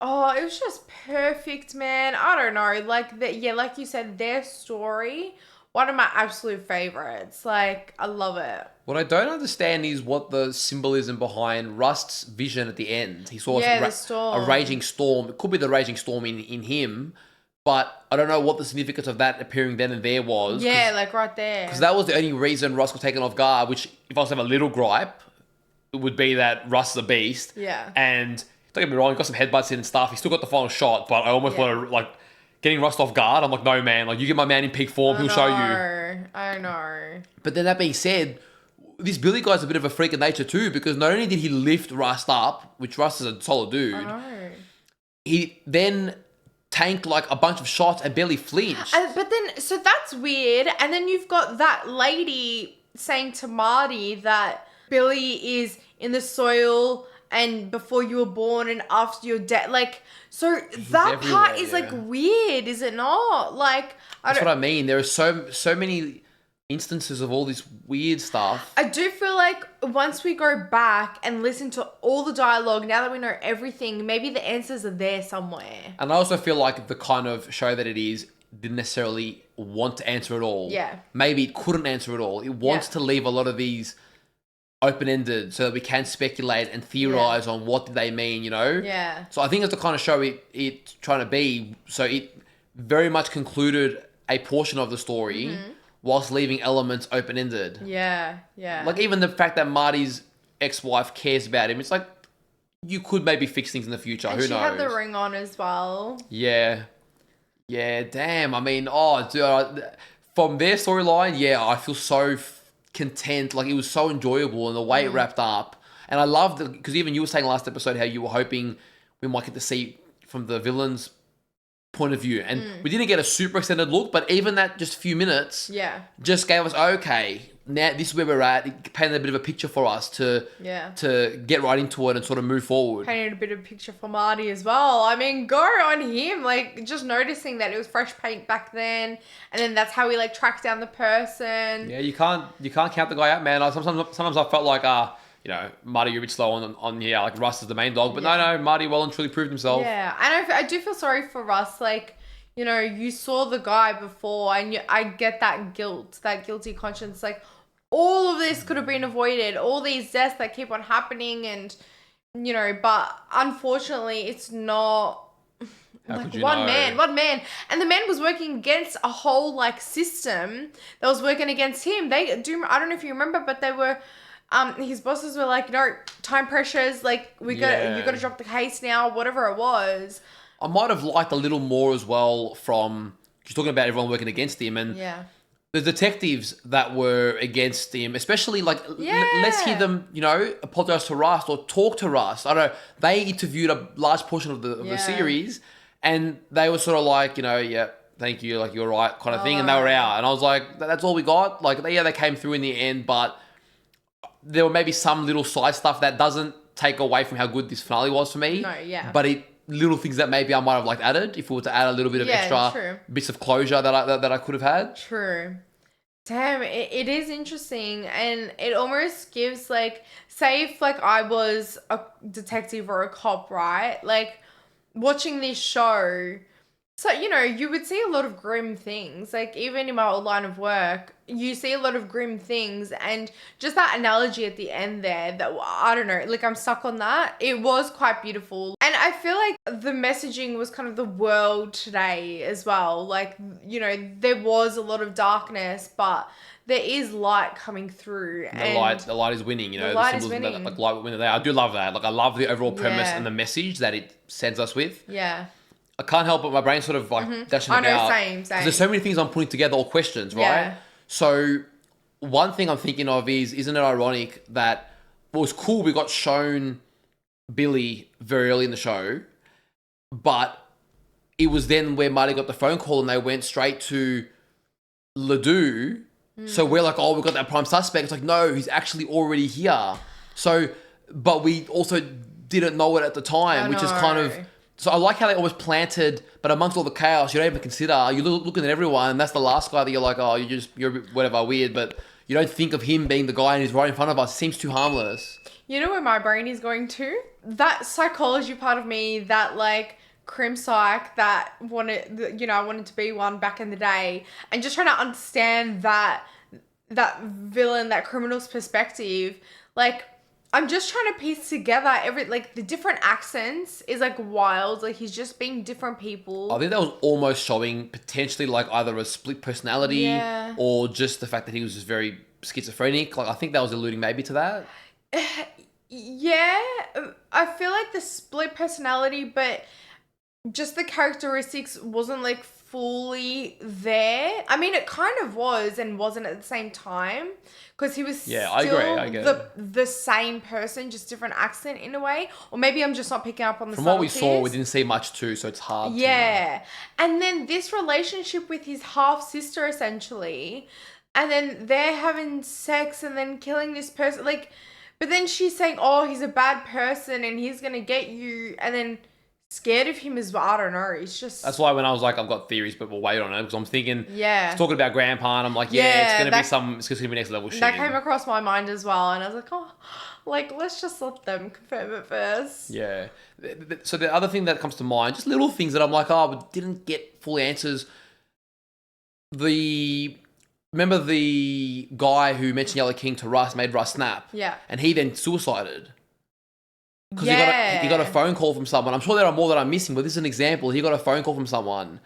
B: it was just perfect, man. I don't know, like like you said, their story, one of my absolute favorites. Like, I love it.
A: What I don't understand is what the symbolism behind Rust's vision at the end. He saw
B: the storm.
A: A raging storm. It could be the raging storm in him, but I don't know what the significance of that appearing then and there was.
B: Yeah, like right there.
A: Because that was the only reason Russ got taken off guard, which, if I was to have a little gripe, it would be that Russ is a beast.
B: Yeah.
A: And don't get me wrong, he got some headbutts in and stuff. He still got the final shot, but I almost want to, getting Rust off guard. I'm like, no, man. Like, you get my man in peak form, he'll show you.
B: I know.
A: But then that being said, this Billy guy's a bit of a freak of nature too, because not only did he lift Rust up, which Rust is a solid dude,
B: I know.
A: he then tanked like a bunch of shots and barely flinched.
B: But then, so that's weird. And then you've got that lady saying to Marty that Billy is in the soil and before you were born and after you're dead. Like, so that part is like weird, is it not? Like,
A: that's what I mean. There are so many instances of all this weird stuff.
B: I do feel like once we go back and listen to all the dialogue, now that we know everything, maybe the answers are there somewhere.
A: And I also feel like the kind of show that it is didn't necessarily want to answer it all.
B: Yeah.
A: Maybe it couldn't answer it all. It wants to leave a lot of these open-ended so that we can speculate and theorize on what did they mean,
B: Yeah.
A: So I think it's the kind of show it's trying to be. So it very much concluded a portion of the story whilst leaving elements open-ended.
B: Yeah.
A: Like even the fact that Marty's ex-wife cares about him, it's like you could maybe fix things in the future.
B: And
A: who
B: she
A: knows?
B: had the ring on as well.
A: Yeah, damn. I mean, dude, from their storyline, I feel so content. Like, it was so enjoyable, and the way it wrapped up. And I loved it, because even you were saying last episode how you were hoping we might get to see from the villain's point of view. And we didn't get a super extended look, but even that just few minutes just gave us, okay, now this is where we're at. It painted a bit of a picture for us to get right into it and sort of move forward.
B: Painted a bit of a picture for Marty as well. I mean, go on him. Like, just noticing that it was fresh paint back then, and then that's how we like tracked down the person.
A: Yeah, you can't count the guy out, man. Sometimes I felt like Marty, you're a bit slow on like Russ is the main dog, but no, Marty well and truly proved himself.
B: Yeah, and I do feel sorry for Russ. Like, you saw the guy before, and I get that guilt, that guilty conscience. Like, all of this could have been avoided. All these deaths that keep on happening, and but unfortunately, it's not. Like one man, and the man was working against a whole like system that was working against him. I don't know if you remember, but they were. His bosses were like, no, time pressures, like you got to drop the case now, whatever it was.
A: I might have liked a little more as well from, she's talking about everyone working against him, and the detectives that were against him, especially like, let's hear them, apologize to Rust or talk to Rust. I don't know. They interviewed a large portion of the series, and they were sort of like, thank you, like, you're right, kind of thing, and they were out. And I was like, that's all we got. Like, they came through in the end, but there were maybe some little side stuff that doesn't take away from how good this finale was for me.
B: No, yeah.
A: But little things that maybe I might have added if we were to add a little bit of extra bits of closure that I could have had.
B: True. Damn, it is interesting, and it almost gives say if I was a detective or a cop, right? Like, watching this show, So, you know, you would see a lot of grim things. Like, even in my old line of work, you see a lot of grim things. And just that analogy at the end there, that, I don't know, like, I'm stuck on that. It was quite beautiful. And I feel like the messaging was kind of the world today as well. Like, you know, there was a lot of darkness, but there is light coming through.
A: The light is winning, you know.
B: The light is
A: symbolism
B: winning.
A: That, like, light winning there. I do love that. Like, I love the overall premise
B: Yeah.
A: and the message that it sends us with.
B: Yeah.
A: I can't help but my brain sort of like dashing
B: I know,
A: about.
B: same.
A: 'Cause there's so many things I'm putting together, all questions, right?
B: Yeah.
A: So one thing I'm thinking of is, isn't it ironic that it was cool we got shown Billy very early in the show, but it was then where Marty got the phone call and they went straight to Ledoux. So we're like, oh, we got that prime suspect. It's like, no, he's actually already here. So, but we also didn't know it at the time, which is kind of... So I like how they almost planted, but amongst all the chaos, you don't even consider, you're looking at everyone, and that's the last guy that you're like, oh, you're a bit whatever, weird, but you don't think of him being the guy and he's right in front of us. It seems too harmless.
B: You know where my brain is going to? That psychology part of me, that like crim psych that wanted, you know, I wanted to be one back in the day, and just trying to understand that villain, that criminal's perspective. Like, I'm just trying to piece together like the different accents is like wild. Like, he's just being different people.
A: I think that was almost showing potentially like either a split personality or just the fact that he was just very schizophrenic. Like, I think that was alluding maybe to that.
B: Yeah, I feel like the split personality, but just the characteristics wasn't like fully there. I mean, it kind of was and wasn't at the same time, because he was still
A: I agree. I get it.
B: the same person, just different accent in a way. Or maybe I'm just not picking up on the
A: From what we saw, we
B: subtleties.
A: didn't see much too, so it's hard to...
B: Yeah. And then this relationship with his half-sister, essentially, and then they're having sex and then killing this person. Like, but then she's saying, oh, he's a bad person and he's going to get you, and then scared of him as well. I don't know. It's just...
A: That's why when I was like, I've got theories, but we'll wait on it, because I'm thinking...
B: Yeah.
A: He's talking about Grandpa, and I'm like, it's going to be it's going to be next level shit.
B: That came across my mind as well, and I was like, oh, like, let's just let them confirm it first.
A: Yeah. So the other thing that comes to mind, just little things that I'm like, oh, but didn't get full answers. Remember the guy who mentioned Yellow King to Russ, made Russ snap?
B: Yeah.
A: And he then suicided. Because he got a phone call from someone. I'm sure there are more that I'm missing, but this is an example. He got a phone call from someone.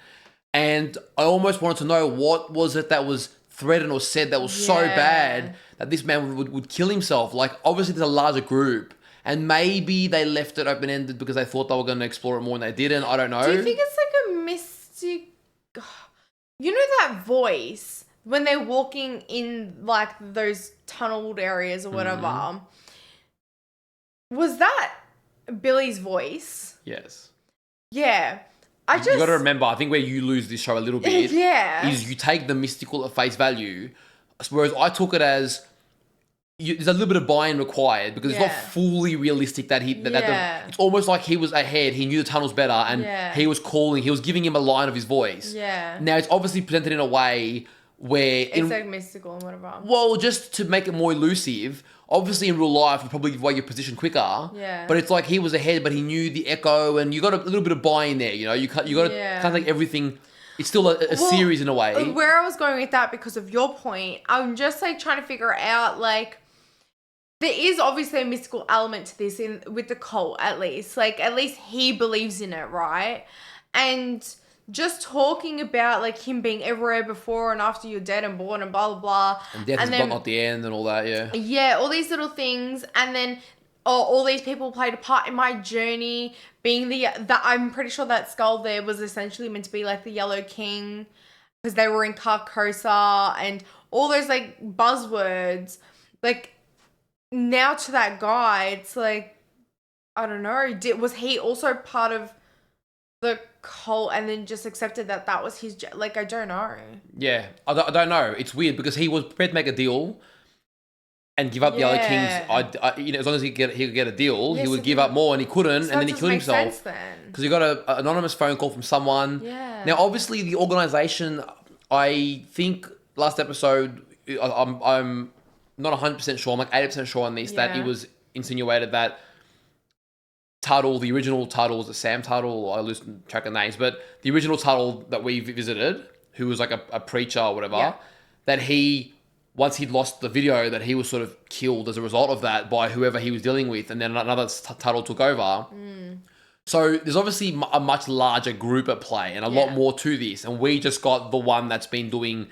A: And I almost wanted to know what was it that was threatened or said that was so bad that this man would kill himself. Like, obviously there's a larger group. And maybe they left it open-ended because they thought they were going to explore it more and they didn't. I don't know.
B: Do you think it's like a mystic... You know that voice when they're walking in like those tunneled areas or whatever? Was that Billy's voice?
A: Yes.
B: Yeah.
A: You got to remember, I think where you lose this show a little bit is you take the mystical at face value, whereas I took it as there's a little bit of buy-in required, because it's not fully realistic that it's almost like he was ahead, he knew the tunnels better, and he was calling, he was giving him a line of his voice.
B: Yeah.
A: Now it's obviously presented in a way where...
B: It's like mystical and whatever.
A: Well, just to make it more elusive, obviously in real life you probably give away your position quicker.
B: Yeah.
A: But it's like he was ahead, but he knew the echo, and you got a little bit of buy-in there. You know, you got to kind of take everything. It's still a series in a way.
B: Where I was going with that, because of your point, I'm just like trying to figure out, like, there is obviously a mystical element to this with the cult, at least. Like, at least he believes in it, right? And just talking about like him being everywhere before and after you're dead and born and blah blah blah,
A: and death is not the end and all that.
B: All these little things, and then all these people played a part in my journey, being that I'm pretty sure that skull there was essentially meant to be like the Yellow King, because they were in Carcosa, and all those like buzzwords. Like, now to that guy, it's like, I don't know, was he also part of the cult and then just accepted that was his, like, I don't know. Yeah,
A: I don't know. It's weird, because he was prepared to make a deal and give up the other kings. You know, as long as he could get a deal, he would give up more, and he couldn't, and then he killed himself. Because he got an anonymous phone call from someone.
B: Yeah.
A: Now, obviously, the organization, I think last episode, I'm not 100% sure, I'm like 80% sure on this, that it was insinuated that Tuttle, the original Tuttle, was it Sam Tuttle? I lose track of names, but the original Tuttle that we visited, who was like a preacher or whatever, that once he'd lost the video, that he was sort of killed as a result of that by whoever he was dealing with, and then another Tuttle took over. So there's obviously a much larger group at play and a lot more to this, and we just got the one that's been doing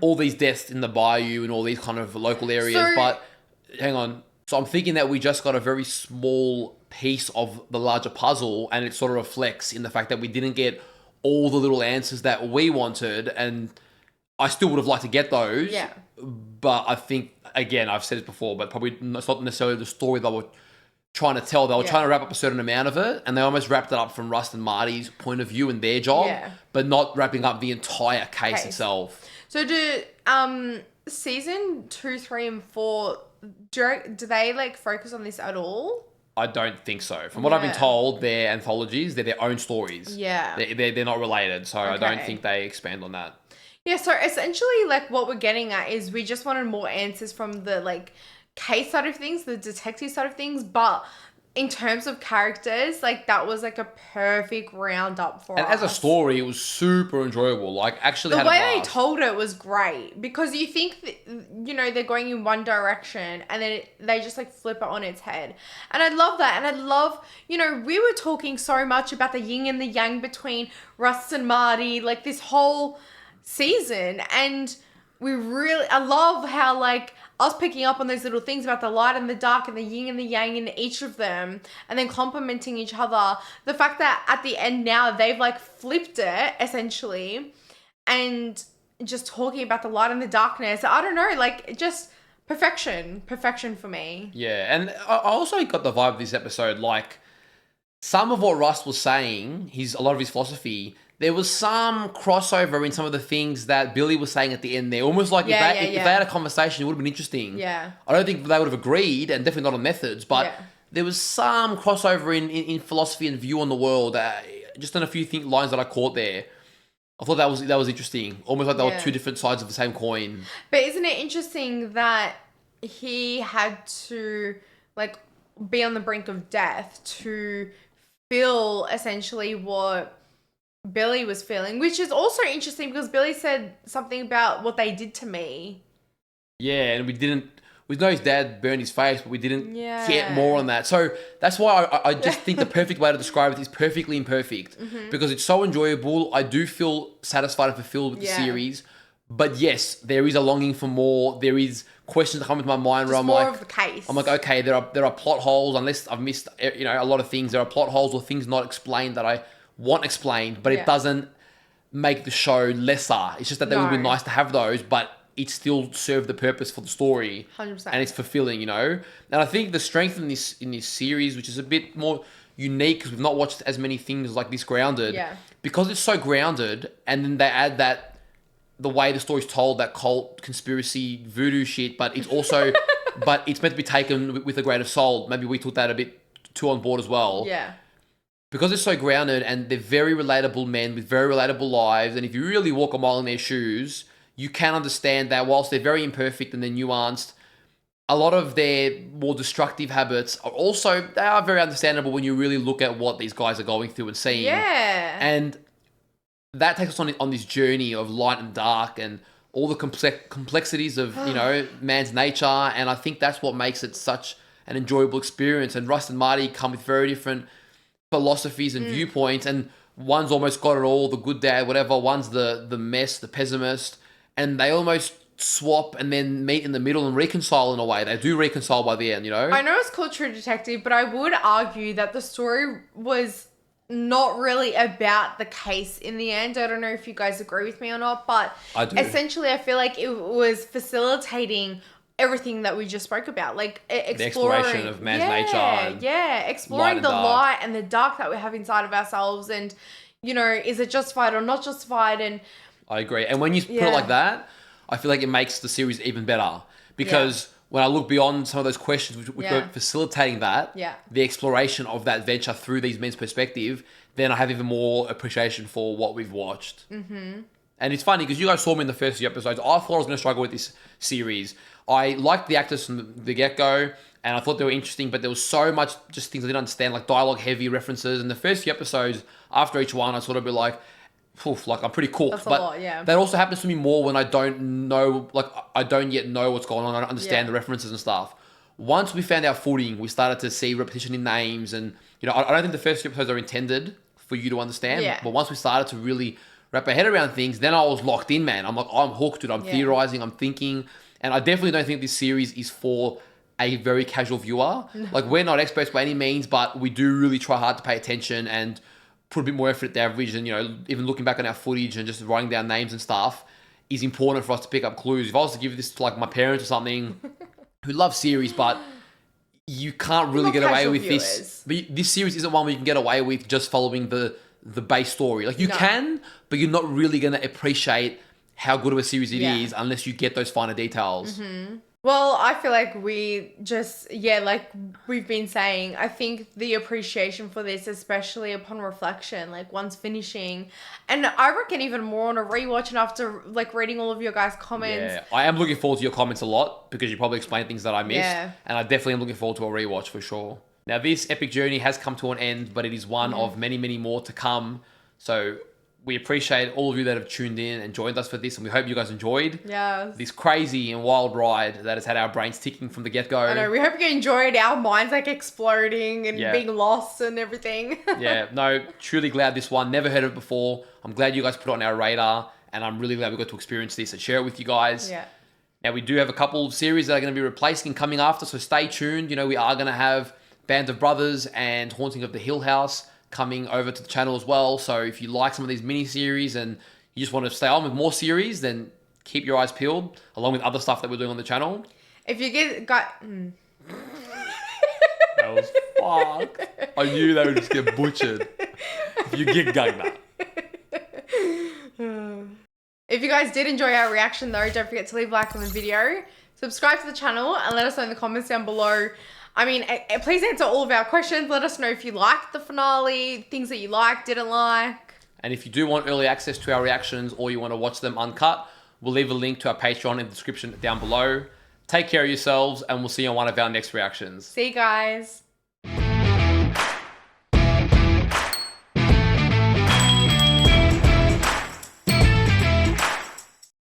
A: all these deaths in the bayou and all these kind of local areas. But hang on, so I'm thinking that we just got a very small piece of the larger puzzle, and it sort of reflects in the fact that we didn't get all the little answers that we wanted, and I still would have liked to get those. Yeah. But I think, again, I've said it before, but probably it's not necessarily the story they were trying to tell. They were trying to wrap up a certain amount of it, and they almost wrapped it up from Rust and Marty's point of view and their job, but not wrapping up the entire case itself.
B: So do season 2, 3, and 4, do they like focus on this at all?
A: I don't think so. From what I've been told, they're anthologies. They're their own stories. Yeah. They're not related, so I don't think they expand on that.
B: Yeah, so essentially, like, what we're getting at is we just wanted more answers from the, like, case side of things, the detective side of things, but in terms of characters, like, that was, like, a perfect roundup for us.
A: And as a story, it was super enjoyable. Like, actually had a
B: blast. The way
A: blast.
B: they told it was great, because you think, they're going in one direction, and then they just, like, flip it on its head. And I love that, and I love, we were talking so much about the yin and the yang between Russ and Marty, like, this whole season, and I love how, like, us picking up on those little things about the light and the dark and the yin and the yang in each of them, and then complimenting each other. The fact that at the end now they've, like, flipped it essentially, and just talking about the light and the darkness. I don't know, like, just perfection for me.
A: Yeah, and I also got the vibe of this episode, like, some of what Russ was saying, a lot of his philosophy, there was some crossover in some of the things that Billy was saying at the end there. Almost like if they had a conversation, it would have been interesting. Yeah. I don't think they would have agreed, and definitely not on methods, but there was some crossover in philosophy and view on the world. Just on a few lines that I caught there. I thought that was interesting. Almost like they were two different sides of the same coin.
B: But isn't it interesting that he had to, like, be on the brink of death to feel essentially what Billy was feeling, which is also interesting because Billy said something about what they did to me.
A: Yeah, and we know his dad burned his face, but we didn't get more on that. So that's why I just think the perfect way to describe it is perfectly imperfect, because it's so enjoyable. I do feel satisfied and fulfilled with the series, but yes, there is a longing for more. There is questions that come into my mind where I'm
B: more
A: like,
B: of the case.
A: I'm like, okay, there are plot holes, unless I've missed a lot of things. There are plot holes or things not explained that I want explained, but it doesn't make the show lesser. It's just that they would be nice to have those, but it still served the purpose for the story.
B: 100%.
A: And it's fulfilling, And I think the strength in this series, which is a bit more unique because we've not watched as many things like this grounded, because it's so grounded, and then they add that the way the story's told, that cult conspiracy voodoo shit, but it's also but it's meant to be taken with a grain of salt. Maybe we took that a bit too on board as well. Yeah. Because it's so grounded, and they're very relatable men with very relatable lives, and if you really walk a mile in their shoes, you can understand that whilst they're very imperfect and they're nuanced, a lot of their more destructive habits they are very understandable when you really look at what these guys are going through and seeing. Yeah. And that takes us on this journey of light and dark and all the complexities of, man's nature, and I think that's what makes it such an enjoyable experience. And Russ and Marty come with very different philosophies and viewpoints, and one's almost got it all, the good dad, whatever, one's the mess, the pessimist, and they almost swap and then meet in the middle and reconcile in a way. They do reconcile by the end,
B: I know it's called True Detective, but I would argue that the story was not really about the case in the end. I don't know if you guys agree with me or not, but I do. Essentially I feel like it was facilitating everything that we just spoke about, like exploring
A: the exploration of man's nature,
B: exploring the light and the dark that we have inside of ourselves, and is it justified or not justified? And
A: I agree. And when you put it like that, I feel like it makes the series even better, because when I look beyond some of those questions which were facilitating that, the exploration of that venture through these men's perspective, then I have even more appreciation for what we've watched. And it's funny because you guys saw me in the first few episodes. I thought I was going to struggle with this series. I liked the actors from the get-go, and I thought they were interesting, but there was so much just things I didn't understand, like dialogue-heavy references. And the first few episodes, after each one, I sort of be like, poof, like I'm pretty cooked.
B: That's a
A: but
B: lot, yeah.
A: that also happens to me more when I don't know, like I don't yet know what's going on. I don't understand the references and stuff. Once we found our footing, we started to see repetition in names, and I don't think the first few episodes are intended for you to understand.
B: Yeah.
A: But once we started to really wrap our head around things, then I was locked in, man. I'm like, I'm hooked, dude. I'm theorizing, I'm thinking, and I definitely don't think this series is for a very casual viewer. Like, we're not experts by any means, but we do really try hard to pay attention and put a bit more effort at the average. And even looking back on our footage and just writing down names and stuff is important for us to pick up clues. If I was to give this to like my parents or something who love series, but you can't really get away with this. But this series isn't one where you can get away with just following the base story. Like, you can, but you're not really going to appreciate how good of a series it is unless you get those finer details.
B: Well, I feel like we just, like we've been saying, I think the appreciation for this, especially upon reflection, like once finishing, and I reckon even more on a rewatch and after like reading all of your guys' comments.
A: Yeah, I am looking forward to your comments a lot because you probably explained things that I missed.
B: Yeah.
A: And I definitely am looking forward to a rewatch for sure. Now, this epic journey has come to an end, but it is one of many, many more to come. So we appreciate all of you that have tuned in and joined us for this, and we hope you guys enjoyed this crazy and wild ride that has had our brains ticking from the get-go.
B: I know, we hope you enjoyed our minds like exploding and being lost and everything.
A: Truly glad this one. Never heard of it before. I'm glad you guys put it on our radar, and I'm really glad we got to experience this and share it with you guys.
B: Yeah.
A: Now, we do have a couple of series that are going to be replacing and coming after, so stay tuned. We are going to have Band of Brothers and Haunting of the Hill House coming over to the channel as well. So if you like some of these mini-series and you just want to stay on with more series, then keep your eyes peeled, along with other stuff that we're doing on the channel.
B: If you get...
A: That was fucked. I knew they would just get butchered. If you get gugna.
B: If you guys did enjoy our reaction though, don't forget to leave a like on the video, subscribe to the channel, and let us know in the comments down below. I mean, please answer all of our questions. Let us know if you liked the finale, things that you liked, didn't like.
A: And if you do want early access to our reactions or you want to watch them uncut, we'll leave a link to our Patreon in the description down below. Take care of yourselves, and we'll see you on one of our next reactions.
B: See you guys.